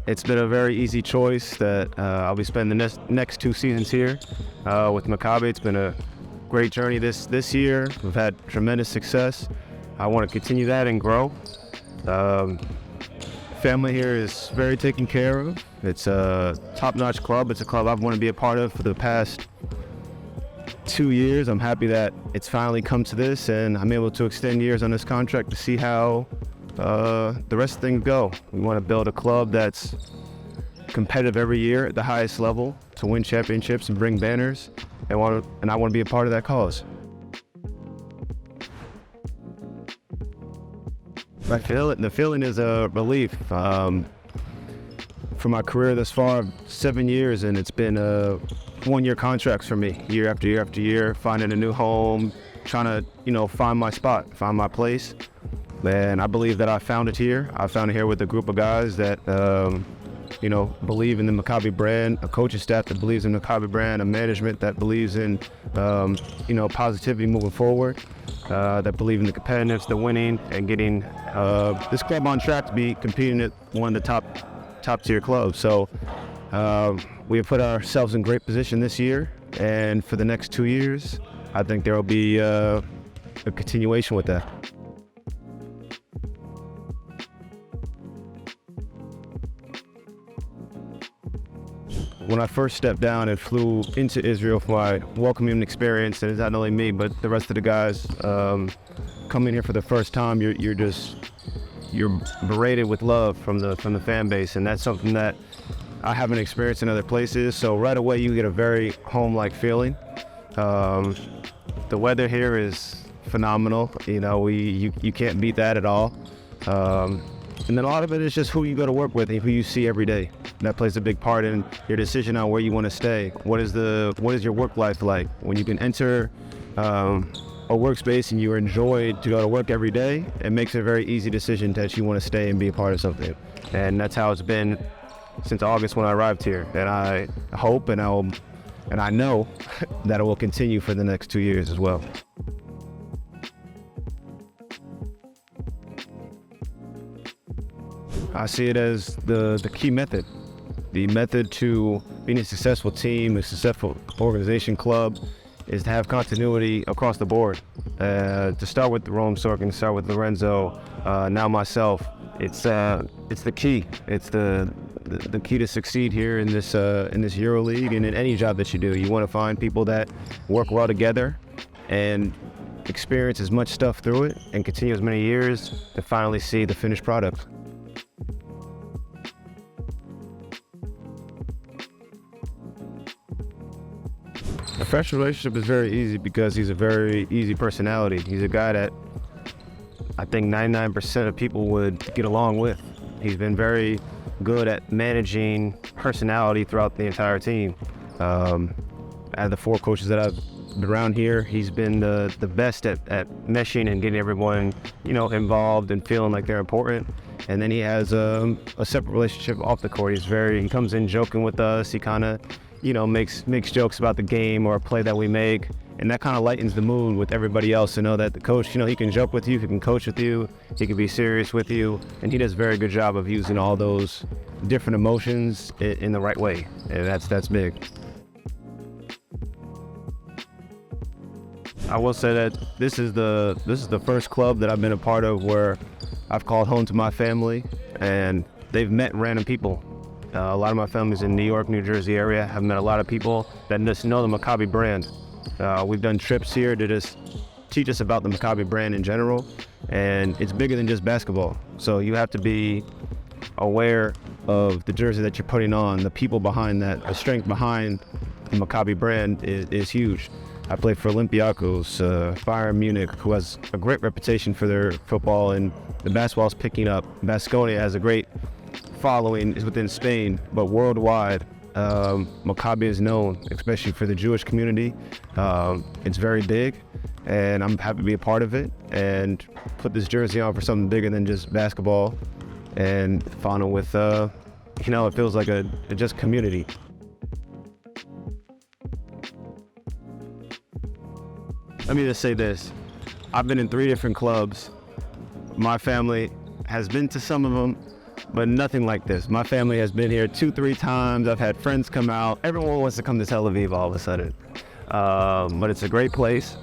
It's been a very easy choice that I'll be spending the next 2 seasons here with Maccabi. It's been a great journey this year. We've had tremendous success. I want to continue that and grow. Family here is very taken care of. It's a top-notch club. It's a club I've wanted to be a part of for the past 2 years. I'm happy that it's finally come to this, and I'm able to extend years on this contract to see how the rest of things go. We want to build a club that's competitive every year at the highest level to win championships and bring banners, and I want to be a part of that cause. The feeling is a relief. For my career thus far, 7 years, and it's been 1-year contracts for me, year after year after year, finding a new home, trying to, find my spot, find my place. And I believe that I found it here. I found it here with a group of guys that, believe in the Maccabi brand, a coaching staff that believes in the Maccabi brand, a management that believes in, positivity moving forward, that believe in the competitiveness, the winning, and getting this club on track to be competing at one of the top tier clubs. So we have put ourselves in great position this year, and for the next 2 years, I think there will be a continuation with that. When I first stepped down and flew into Israel for my welcoming experience, and it's not only me, but the rest of the guys coming here for the first time, you're berated with love from the fan base, and that's something that I haven't experienced in other places. So right away, you get a very home-like feeling. The weather here is phenomenal. You can't beat that at all. And then a lot of it is just who you go to work with and who you see every day. That plays a big part in your decision on where you want to stay. What is your work life like? When you can enter a workspace and you're enjoyed to go to work every day, it makes it a very easy decision that you want to stay and be a part of something. And that's how it's been since August when I arrived here. And I hope and I know that it will continue for the next 2 years as well. I see it as the key method. The method to being a successful team, a successful organization club, is to have continuity across the board. To start with Rome, Sorkin, start with Lorenzo, now myself. It's the key. It's the key to succeed here in this EuroLeague and in any job that you do. You want to find people that work well together and experience as much stuff through it and continue as many years to finally see the finished product. A fresh relationship is very easy because he's a very easy personality. He's a guy that I think 99% of people would get along with. He's been very good at managing personality throughout the entire team. Out of the 4 coaches that I've been around here, he's been the best at meshing and getting everyone, involved and feeling like they're important. And then he has a separate relationship off the court. He comes in joking with us. He kind of makes jokes about the game or a play that we make, and that kind of lightens the mood with everybody else to know that the coach, he can joke with you, he can coach with you, he can be serious with you, and he does a very good job of using all those different emotions in the right way, and that's big. I will say that this is the first club that I've been a part of where I've called home to my family, and they've met random people. A lot of my family's in New York, New Jersey area. I've met a lot of people that just know the Maccabi brand. We've done trips here to just teach us about the Maccabi brand in general, and it's bigger than just basketball. So you have to be aware of the jersey that you're putting on, the people behind that, the strength behind the Maccabi brand is huge. I played for Olympiacos, Bayern Munich, who has a great reputation for their football, and the basketball's picking up. Baskonia has a great following is within Spain, but worldwide, Maccabi is known, especially for the Jewish community. It's very big, and I'm happy to be a part of it and put this jersey on for something bigger than just basketball, and final with, it feels like a just community. Let me just say this. I've been in 3 different clubs. My family has been to some of them. but nothing like this. My family has been here 2-3 times. I've had friends come out. Everyone wants to come to Tel Aviv all of a sudden. But it's a great place.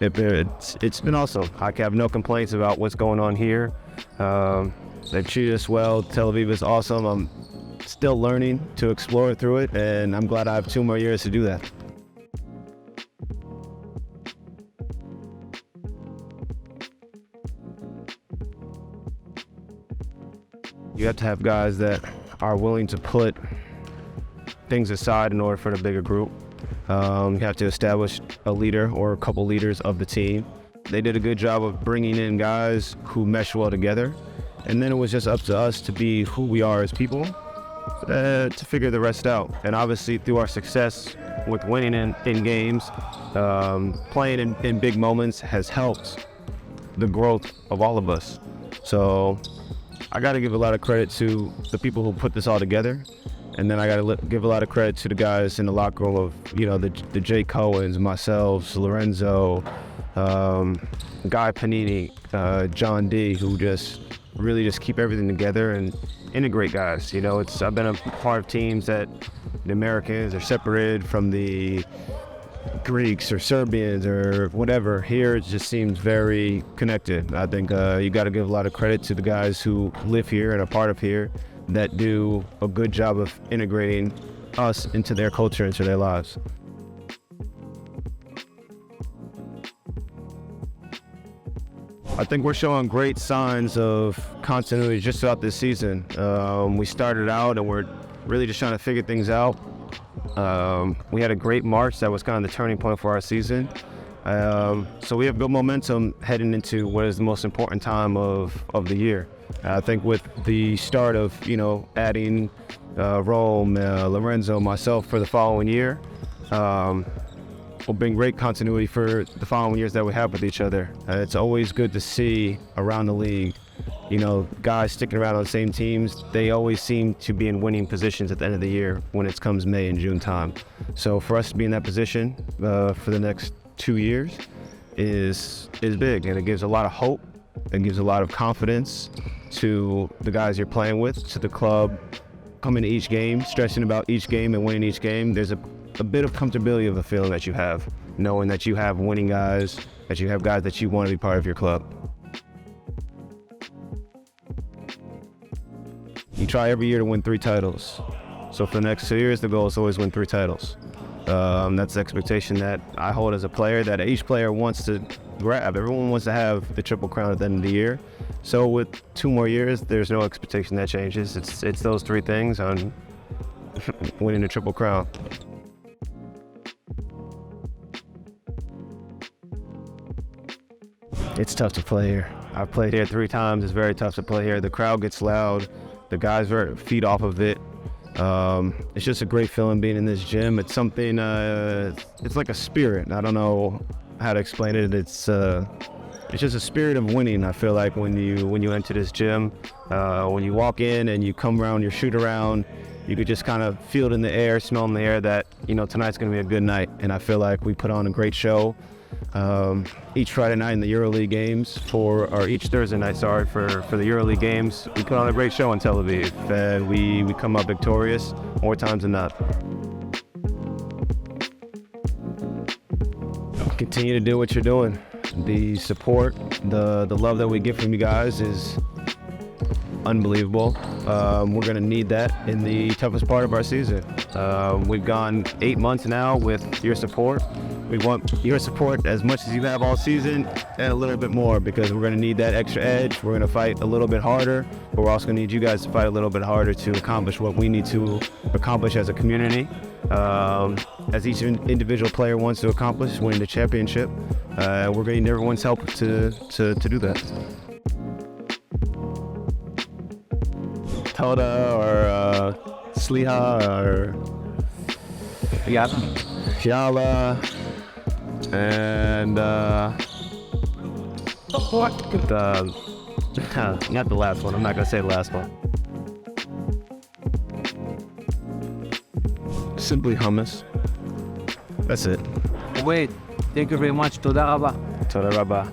It's been awesome. I have no complaints about what's going on here. They've treated us well. Tel Aviv is awesome. I'm still learning to explore through it, and I'm glad I have 2 more years to do that. You have to have guys that are willing to put things aside in order for the bigger group. You have to establish a leader or a couple leaders of the team. They did a good job of bringing in guys who mesh well together. And then it was just up to us to be who we are as people, to figure the rest out. And obviously through our success with winning in games, playing in big moments has helped the growth of all of us. So I got to give a lot of credit to the people who put this all together. And then I got to give a lot of credit to the guys in the locker room of, the Jay Cohens, myself, Lorenzo, Guy Pnini, John D, who just really just keep everything together and integrate guys. I've been a part of teams that the Americans are separated from the Greeks or Serbians or whatever. Here it just seems very connected. I think you got to give a lot of credit to the guys who live here and are part of here that do a good job of integrating us into their culture, into their lives. I think we're showing great signs of continuity just throughout this season. We started out and we're really just trying to figure things out. We had a great March that was kind of the turning point for our season. So we have good momentum heading into what is the most important time of the year. I think with the start of, adding Rome, Lorenzo, myself for the following year, will bring great continuity for the following years that we have with each other. It's always good to see around the league, guys sticking around on the same teams. They always seem to be in winning positions at the end of the year when it comes May and June time. So for us to be in that position for the next 2 years is big, and it gives a lot of hope. It gives a lot of confidence to the guys you're playing with, to the club, coming to each game, stressing about each game and winning each game. There's a bit of comfortability of a feeling that you have, knowing that you have winning guys, that you have guys that you want to be part of your club. You try every year to win 3 titles. So for the next 2 years, the goal is to always win 3 titles. That's the expectation that I hold as a player, that each player wants to grab. Everyone wants to have the Triple Crown at the end of the year. So with 2 more years, there's no expectation that changes. It's those 3 things on winning the Triple Crown. It's tough to play here. I've played here 3 times. It's very tough to play here. The crowd gets loud. The guys feed off of it. It's just a great feeling being in this gym. It's something, it's like a spirit. I don't know how to explain it. It's just a spirit of winning. I feel like when you enter this gym, when you walk in and you come around your shoot around, you could just kind of feel it in the air, smell in the air that, tonight's going to be a good night. And I feel like we put on a great show. Each Friday night in the EuroLeague games, or each Thursday night, for the EuroLeague games, we put on a great show in Tel Aviv, and we come up victorious more times than not. Continue to do what you're doing. The support, the love that we get from you guys is unbelievable. We're going to need that in the toughest part of our season. We've gone 8 months now with your support. We want your support as much as you have all season, and a little bit more, because we're going to need that extra edge. We're going to fight a little bit harder, but we're also going to need you guys to fight a little bit harder to accomplish what we need to accomplish as a community, as each individual player wants to accomplish, winning the championship. We're going to need everyone's help to do that. Toda or Sliha or Yala. And not the last one. I'm not gonna say the last one. Simply hummus. That's it. Wait, thank you very much. Toda Rabba. Toda Rabba.